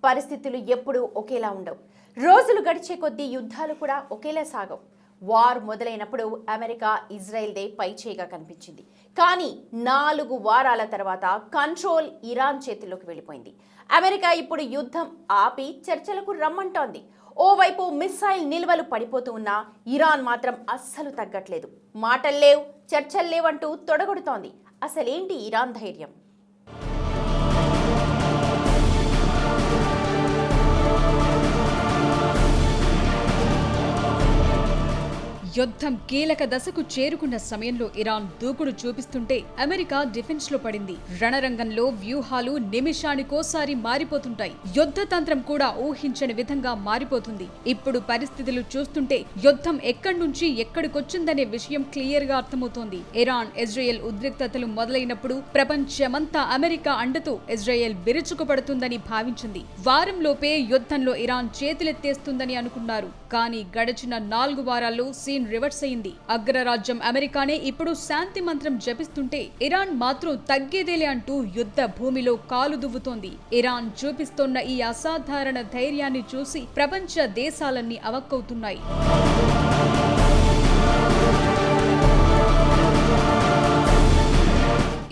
పరిస్థితులు ఎప్పుడూ ఒకేలా ఉండవు. రోజులు గడిచే కొద్దీ యుద్ధాలు కూడా ఒకేలా సాగవు. వార్ మొదలైనప్పుడు అమెరికా ఇజ్రాయెల్దే పైచేయిగా కనిపించింది. కానీ 4 వారాల తర్వాత కంట్రోల్ ఇరాన్ చేతిలోకి వెళ్ళిపోయింది. అమెరికా ఇప్పుడు యుద్ధం ఆపి చర్చలకు రమ్మంటోంది. ఓవైపు మిస్సైల్ నిల్వలు పడిపోతూ ఉన్నా ఇరాన్ మాత్రం అస్సలు తగ్గట్లేదు. మాటల్లేవు, చర్చల్లేవంటూ తొడగొడుతోంది. అసలేంటి ఇరాన్ ధైర్యం? యుద్ధం కీలక దశకు చేరుకున్న సమయంలో ఇరాన్ దూకుడు చూపిస్తుంటే అమెరికా డిఫెన్స్ లో పడింది. రణరంగంలో వ్యూహాలు నిమిషానికోసారి మారిపోతుంటాయి. యుద్ధ తంత్రం కూడా ఊహించని విధంగా మారిపోతుంది. ఇప్పుడు పరిస్థితులు చూస్తుంటే యుద్ధం ఎక్కడి నుంచి ఎక్కడికొచ్చిందనే విషయం క్లియర్ గా అర్థమవుతోంది. ఇరాన్ ఇజ్రాయెల్ ఉద్రిక్తతలు మొదలైనప్పుడు ప్రపంచమంతా అమెరికా అండతో ఇజ్రాయెల్ విరుచుకుపడుతుందని భావించింది. వారంలోపే యుద్ధంలో ఇరాన్ చేతులెత్తేస్తుందని అనుకున్నారు. కానీ గడిచిన 4 వారాల్లో సీన్ రివర్స్ అయింది. అగ్రరాజ్యం అమెరికానే ఇప్పుడు శాంతి మంత్రం జపిస్తుంటే ఇరాన్ మాత్రం తగ్గేదేలే అంటూ యుద్ధ భూమిలో కాలు దువ్వుతోంది. ఇరాన్ చూపిస్తోన్న ఈ అసాధారణ ధైర్యాన్ని చూసి ప్రపంచ దేశాలన్నీ అవక్కవుతున్నాయి.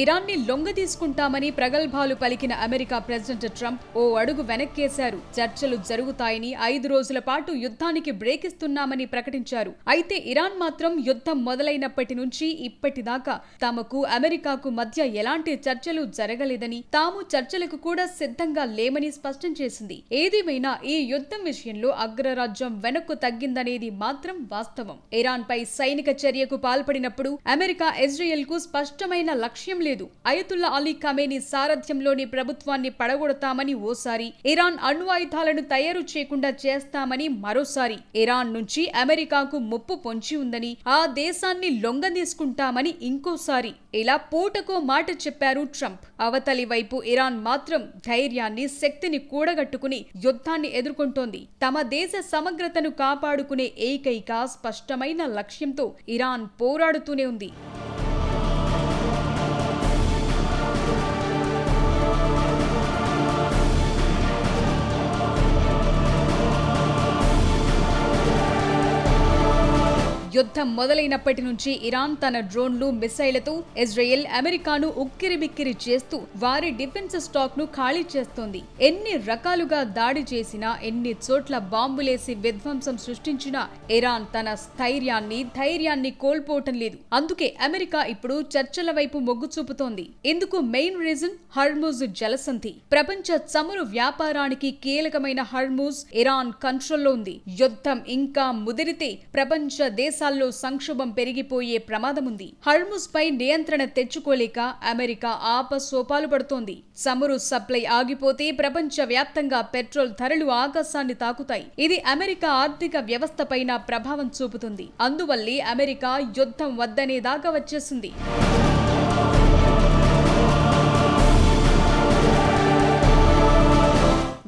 ఇరాన్ని లొంగదీసుకుంటామని ప్రగల్భాలు పలికిన అమెరికా ప్రెసిడెంట్ ట్రంప్ ఓ అడుగు వెనక్కేశారు. చర్చలు జరుగుతాయని 5 రోజుల పాటు యుద్ధానికి బ్రేక్ ఇస్తున్నామని ప్రకటించారు. అయితే ఇరాన్ మాత్రం యుద్ధం మొదలైనప్పటి నుంచి ఇప్పటిదాకా తమకు అమెరికాకు మధ్య ఎలాంటి చర్చలు జరగలేదని, తాము చర్చలకు కూడా సిద్ధంగా లేమని స్పష్టం చేసింది. ఏదేమైనా ఈ యుద్ధం విషయంలో అగ్రరాజ్యం వెనక్కు తగ్గిందనేది మాత్రం వాస్తవం. ఇరాన్ పై సైనిక చర్యకు పాల్పడినప్పుడు అమెరికా ఇజ్రాయెల్ కు స్పష్టమైన లక్ష్యం లేదు. అయతుల్లా అలీ ఖమేనీ సారథ్యంలోని ప్రభుత్వాన్ని పడగొడతామని ఓసారి, ఇరాన్ అణు ఆయుధాలను తయారు చేయకుండా చేస్తామని మరోసారి, ఇరాన్ నుంచి అమెరికాకు ముప్పు పొంచి ఉందని, ఆ దేశాన్ని లొంగదీసుకుంటామని ఇంకోసారి, ఇలా పూటకో మాట చెప్పారు ట్రంప్. అవతలి వైపు ఇరాన్ మాత్రం ధైర్యాన్ని, శక్తిని కూడగట్టుకుని యుద్ధాన్ని ఎదుర్కొంటోంది. తమ దేశ సమగ్రతను కాపాడుకునే ఏకైక స్పష్టమైన లక్ష్యంతో ఇరాన్ పోరాడుతూనే ఉంది. యుద్ధం మొదలైనప్పటి నుంచి ఇరాన్ తన డ్రోన్లు, మిసైళ్లతో ఇజ్రాయెల్, అమెరికాను ఉక్కిరిబిక్కిరి చేస్తూ వారి డిఫెన్స్ స్టాక్ ను ఖాళీ చేస్తోంది. ఎన్ని రకాలుగా దాడి చేసినా, ఎన్ని చోట్ల బాంబులేసి విధ్వంసం సృష్టించినా ఇరాన్ తన ధైర్యాన్ని కోల్పోవటం లేదు. అందుకే అమెరికా ఇప్పుడు చర్చల వైపు మొగ్గు చూపుతోంది. ఇందుకు మెయిన్ రీజన్ హర్ముజ్ జలసంధి. ప్రపంచ చమురు వ్యాపారానికి కీలకమైన హర్ముజ్ ఇరాన్ కంట్రోల్లో ఉంది. యుద్ధం ఇంకా ముదిరితే ప్రపంచ దేశాల్లో సంక్షోభం పెరిగిపోయే ప్రమాదముంది. హర్ముజ్ పై నియంత్రణ తెచ్చుకోలేక అమెరికా ఆపసోపాలు పడుతోంది. చమురు సప్లై ఆగిపోతే ప్రపంచ వ్యాప్తంగా పెట్రోల్ ధరలు ఆకాశాన్ని తాకుతాయి. ఇది అమెరికా ఆర్థిక వ్యవస్థ పైన ప్రభావం చూపుతుంది. అందువల్లే అమెరికా యుద్ధం వద్దనే దాకా వచ్చేసింది.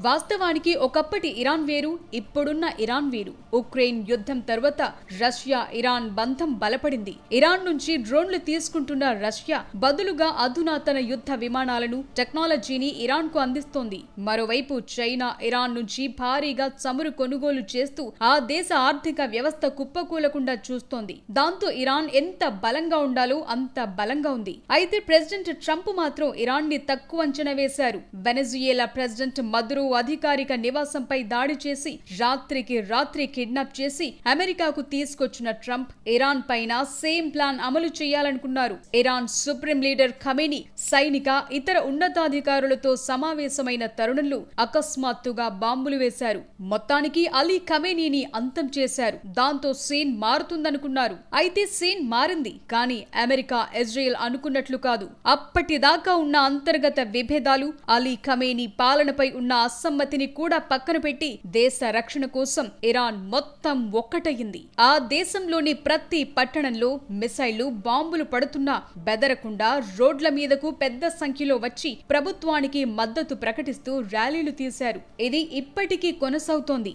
వాస్తవానికి ఒకప్పటి ఇరాన్ వేరు, ఇప్పుడున్న ఇరాన్ వేరు. ఉక్రెయిన్ యుద్ధం తర్వాత రష్యా ఇరాన్ బంధం బలపడింది. ఇరాన్ నుంచి డ్రోన్లు తీసుకుంటున్న రష్యా బదులుగా అధునాతన యుద్ధ విమానాలను, టెక్నాలజీని ఇరాన్ కు అందిస్తోంది. మరోవైపు చైనా ఇరాన్ నుంచి భారీగా చమురు కొనుగోలు చేస్తూ ఆ దేశ ఆర్థిక వ్యవస్థ కుప్పకూలకుండా చూస్తోంది. దాంతో ఇరాన్ ఎంత బలంగా ఉండాలో అంత బలంగా ఉంది. అయితే ప్రెసిడెంట్ ట్రంప్ మాత్రం ఇరాన్ ని తక్కువ అంచనా వేశారు. వెనజుయేలా ప్రెసిడెంట్ మదురో అధికారిక నివాసంపై దాడి చేసి రాత్రికి రాత్రి కిడ్నాప్ చేసి అమెరికాకు తీసుకొచ్చిన ట్రంప్ ఇరాన్ పైన సేమ్ ప్లాన్ అమలు చేయాలనుకున్నారు. ఇరాన్ సుప్రీం లీడర్ ఖమేనీ సైనిక, ఇతర ఉన్నతాధికారులతో సమావేశమైన తరుణంలో అకస్మాత్తుగా బాంబులు వేశారు. మొత్తానికి అలీ ఖమేనీని అంతం చేశారు. దాంతో సీన్ మారుతుందనుకున్నారు. అయితే సీన్ మారింది. కానీ అమెరికా, ఇజ్రాయెల్ అనుకున్నట్లు కాదు. అప్పటిదాకా ఉన్న అంతర్గత విభేదాలు, అలీ ఖమేనీ పాలనపై ఉన్న అసమ్మతిని కూడా పక్కన పెట్టి దేశ రక్షణ కోసం ఇరాన్ మొత్తం ఒక్కటయ్యింది. ఆ దేశంలోని ప్రతి పట్టణంలో మిసైళ్లు, బాంబులు పడుతున్నా బెదరకుండా రోడ్ల మీదకు పెద్ద సంఖ్యలో వచ్చి ప్రభుత్వానికి మద్దతు ప్రకటిస్తూ ర్యాలీలు తీశారు. ఇది ఇప్పటికీ కొనసాగుతోంది.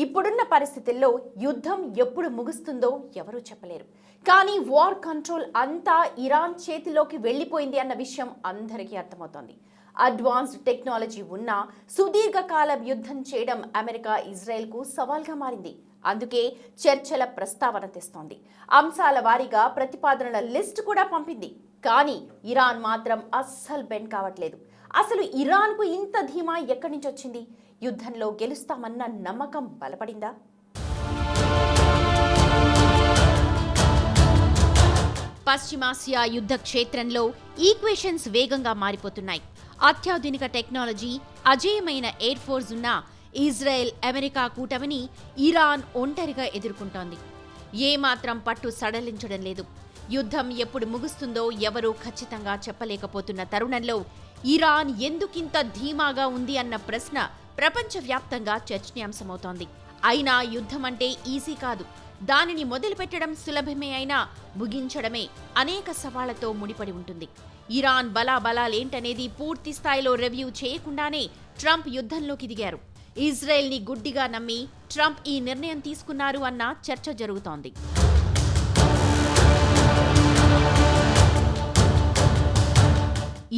ఇప్పుడున్న పరిస్థితుల్లో యుద్ధం ఎప్పుడు ముగుస్తుందో ఎవరూ చెప్పలేరు. కానీ వార్ కంట్రోల్ అంతా ఇరాన్ చేతిలోకి వెళ్ళిపోయింది అన్న విషయం అందరికీ అర్థమవుతోంది. అడ్వాన్స్డ్ టెక్నాలజీ ఉన్నా సుదీర్ఘకాలం యుద్ధం చేయడం అమెరికా ఇజ్రాయెల్కు సవాల్గా మారింది. అందుకే చర్చల ప్రస్తావన తెస్తోంది. అంశాల వారీగా ప్రతిపాదనల లిస్టు కూడా పంపింది. కానీ ఇరాన్ మాత్రం అస్సలు బెండ్ కావట్లేదు. అసలు ఇరాన్కు ఇంత ధీమా ఎక్కడి నుంచి వచ్చింది? యుద్ధంలో గెలుస్తామన్న నమ్మకం బలపడిందా? పశ్చిమాసియా యుద్ధ క్షేత్రంలో ఈక్వేషన్స్ వేగంగా మారిపోతున్నాయి. అత్యాధునిక టెక్నాలజీ, అజేయమైన ఎయిర్ ఫోర్స్ ఉన్న ఇజ్రాయెల్ అమెరికా కూటమిని ఇరాన్ ఒంటరిగా ఎదుర్కొంటోంది. ఏమాత్రం పట్టు సడలించడం లేదు. యుద్ధం ఎప్పుడు ముగుస్తుందో ఎవరూ ఖచ్చితంగా చెప్పలేకపోతున్న తరుణంలో ఇరాన్ ఎందుకింత ధీమాగా ఉంది అన్న ప్రశ్న ప్రపంచవ్యాప్తంగా చర్చనీయాంశమవుతోంది. అయినా యుద్ధం అంటే ఈజీ కాదు. దానిని మొదలుపెట్టడం సులభమే అయినా ముగించడమే అనేక సవాళ్లతో ముడిపడి ఉంటుంది. ఇరాన్ బలాబలాలేంటనేది పూర్తి స్థాయిలో రివ్యూ చేయకుండానే ట్రంప్ యుద్ధంలోకి దిగారు. ఇజ్రాయెల్ని గుడ్డిగా నమ్మి ట్రంప్ ఈ నిర్ణయం తీసుకున్నారు అన్న చర్చ జరుగుతోంది.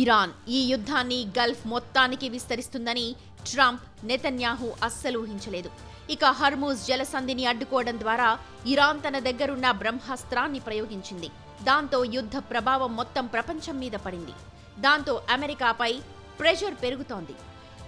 ఇరాన్ ఈ యుద్ధాన్ని గల్ఫ్ మొత్తానికి విస్తరిస్తుందని ట్రంప్, నెతన్యాహు అస్సలు ఊహించలేదు. ఇక హర్మూజ్ జలసంధిని అడ్డుకోవడం ద్వారా ఇరాన్ తన దగ్గరున్న బ్రహ్మాస్త్రాన్ని ప్రయోగించింది. దాంతో యుద్ధ ప్రభావం మొత్తం ప్రపంచం మీద పడింది. దాంతో అమెరికాపై ప్రెషర్ పెరుగుతోంది.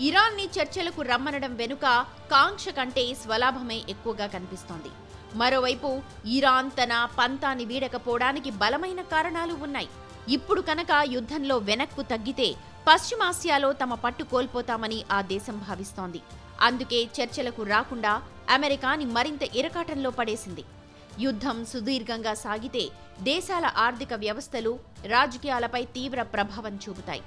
ఇరాన్ని చర్చలకు రమ్మనడం వెనుక కాంక్ష కంటే స్వలాభమే ఎక్కువగా కనిపిస్తోంది. మరోవైపు ఇరాన్ తన పంతాన్ని వీడకపోవడానికి బలమైన కారణాలు ఉన్నాయి. ఇప్పుడు కనుక యుద్ధంలో వెనక్కు తగ్గితే పశ్చిమాసియాలో తమ పట్టు కోల్పోతామని ఆ దేశం భావిస్తోంది. అందుకే చర్చలకు రాకుండా అమెరికాని మరింత ఇరకాటంలో పడేసింది. యుద్ధం సుదీర్ఘంగా సాగితే దేశాల ఆర్థిక వ్యవస్థలు, రాజకీయాలపై తీవ్ర ప్రభావం చూపుతాయి.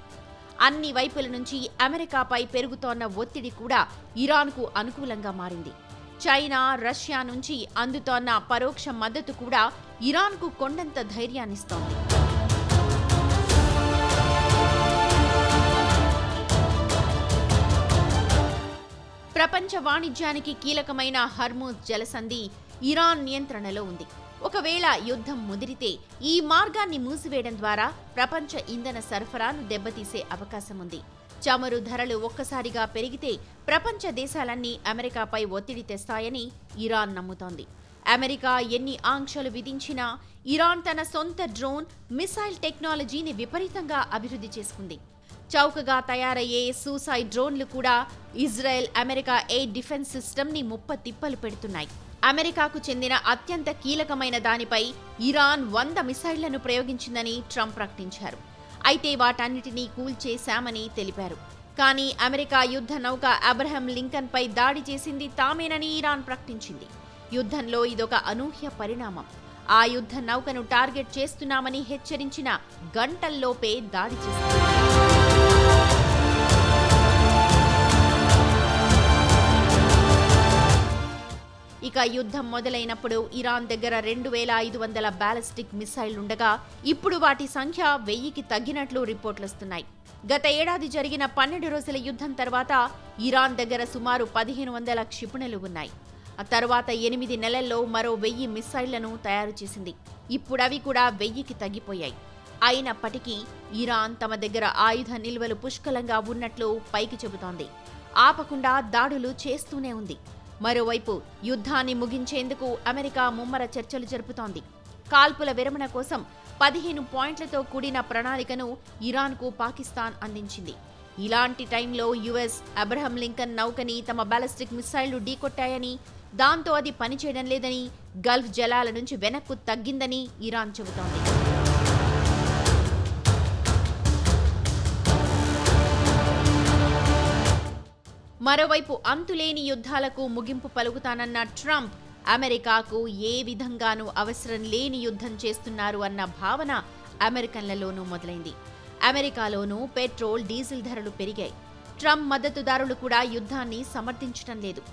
అన్ని వైపుల నుంచి అమెరికాపై పెరుగుతోన్న ఒత్తిడి కూడా ఇరాన్కు అనుకూలంగా మారింది. చైనా, రష్యా నుంచి అందుతోన్న పరోక్ష మద్దతు కూడా ఇరాన్కు కొండంత ధైర్యాన్నిస్తోంది. ప్రపంచ వాణిజ్యానికి కీలకమైన హర్మూజ్ జలసంధి ఇరాన్ నియంత్రణలో ఉంది. ఒకవేళ యుద్ధం ముదిరితే ఈ మార్గాన్ని మూసివేయడం ద్వారా ప్రపంచ ఇంధన సరఫరాను దెబ్బతీసే అవకాశం ఉంది. చమురు ధరలు ఒక్కసారిగా పెరిగితే ప్రపంచ దేశాలన్నీ అమెరికాపై ఒత్తిడి తెస్తాయని ఇరాన్ నమ్ముతోంది. అమెరికా ఎన్ని ఆంక్షలు విధించినా ఇరాన్ తన సొంత డ్రోన్, మిసైల్ టెక్నాలజీని విపరీతంగా అభివృద్ధి చేసుకుంది. చౌకగా తయారయ్యే సూసైడ్ డ్రోన్లు కూడా ఇజ్రాయెల్, అమెరికా ఎయిర్ డిఫెన్స్ సిస్టమ్ని ముప్పతిప్పలు పెడుతున్నాయి. అమెరికాకు చెందిన అత్యంత కీలకమైన దానిపై ఇరాన్ 100 మిసైళ్లను ప్రయోగించిందని ట్రంప్ ప్రకటించారు. అయితే వాటన్నిటినీ కూల్చేశామని తెలిపారు. కానీ అమెరికా యుద్ధ నౌక అబ్రహం లింకన్ పై దాడి చేసింది తామేనని ఇరాన్ ప్రకటించింది. యుద్ధంలో ఇదొక అనూహ్య పరిణామం. ఆ యుద్ధ నౌకను టార్గెట్ చేస్తున్నామని హెచ్చరించిన గంటల్లోపే దాడి చేసింది. ఇక యుద్ధం మొదలైనప్పుడు ఇరాన్ దగ్గర 2500 బ్యాలిస్టిక్ మిసైళ్లుండగా ఇప్పుడు వాటి సంఖ్య 1000కి తగ్గినట్లు రిపోర్టులొస్తున్నాయి. గత ఏడాది జరిగిన 12 రోజుల యుద్ధం తర్వాత ఇరాన్ దగ్గర సుమారు 1500 క్షిపణులు ఉన్నాయి. ఆ తర్వాత 8 నెలల్లో మరో 1000 మిసైళ్లను తయారు చేసింది. ఇప్పుడవి కూడా 1000కి తగ్గిపోయాయి. అయినప్పటికీ ఇరాన్ తమ దగ్గర ఆయుధ నిల్వలు పుష్కలంగా ఉన్నట్లు పైకి చెబుతోంది. ఆపకుండా దాడులు చేస్తూనే ఉంది. మరోవైపు యుద్ధాన్ని ముగించేందుకు అమెరికా ముమ్మర చర్చలు జరుపుతోంది. కాల్పుల విరమణ కోసం 15 పాయింట్లతో కూడిన ప్రణాళికను ఇరాన్కు పాకిస్తాన్ అందించింది. ఇలాంటి టైంలో యుఎస్ అబ్రహం లింకన్ నౌకని తమ బాలిస్టిక్ మిసైళ్లు ఢీకొట్టాయని, దాంతో అది పనిచేయడం లేదని, గల్ఫ్ జలాల నుంచి వెనక్కు తగ్గిందని ఇరాన్ చెబుతోంది. మరోవైపు అంతులేని యుద్ధాలకు ముగింపు పలుకుతానన్న ట్రంప్ అమెరికాకు ఏ విధంగానూ అవసరం లేని యుద్ధం చేస్తున్నారు అన్న భావన అమెరికన్లలోనూ మొదలైంది. అమెరికాలోనూ పెట్రోల్, డీజిల్ ధరలు పెరిగాయి. ట్రంప్ మద్దతుదారులు కూడా యుద్ధాన్ని సమర్థించడం లేదు.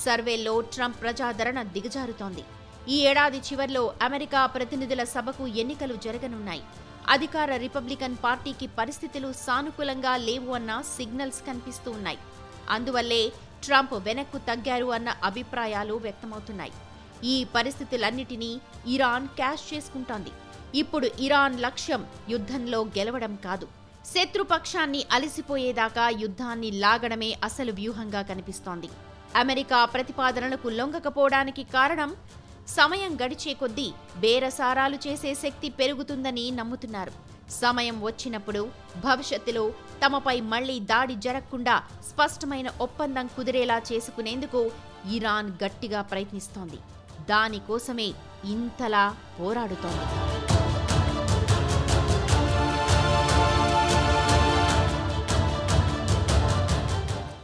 సర్వేల్లో ట్రంప్ ప్రజాదరణ దిగజారుతోంది. ఈ ఏడాది చివర్లో అమెరికా ప్రతినిధుల సభకు ఎన్నికలు జరగనున్నాయి. అధికార రిపబ్లికన్ పార్టీకి పరిస్థితులు సానుకూలంగా లేవు అన్న సిగ్నల్స్ కనిపిస్తూ ఉన్నాయి. అందువల్లే ట్రంప్ వెనక్కు తగ్గారు అన్న అభిప్రాయాలు వ్యక్తమవుతున్నాయి. ఈ పరిస్థితులన్నిటినీ ఇరాన్ క్యాష్ చేసుకుంటోంది. ఇప్పుడు ఇరాన్ లక్ష్యం యుద్ధంలో గెలవడం కాదు, శత్రుపక్షాన్ని అలసిపోయేదాకా యుద్ధాన్ని లాగడమే అసలు వ్యూహంగా కనిపిస్తోంది. అమెరికా ప్రతిపాదనలకు లొంగకపోవడానికి కారణం సమయం గడిచే కొద్దీ బేరసారాలు చేసే శక్తి పెరుగుతుందని నమ్ముతున్నారు. సమయం వచ్చినప్పుడు భవిష్యత్తులో తమపై మళ్లీ దాడి జరగకుండా స్పష్టమైన ఒప్పందం కుదిరేలా చేసుకునేందుకు ఇరాన్ గట్టిగా ప్రయత్నిస్తోంది. దానికోసమే ఇంతలా పోరాడుతోంది.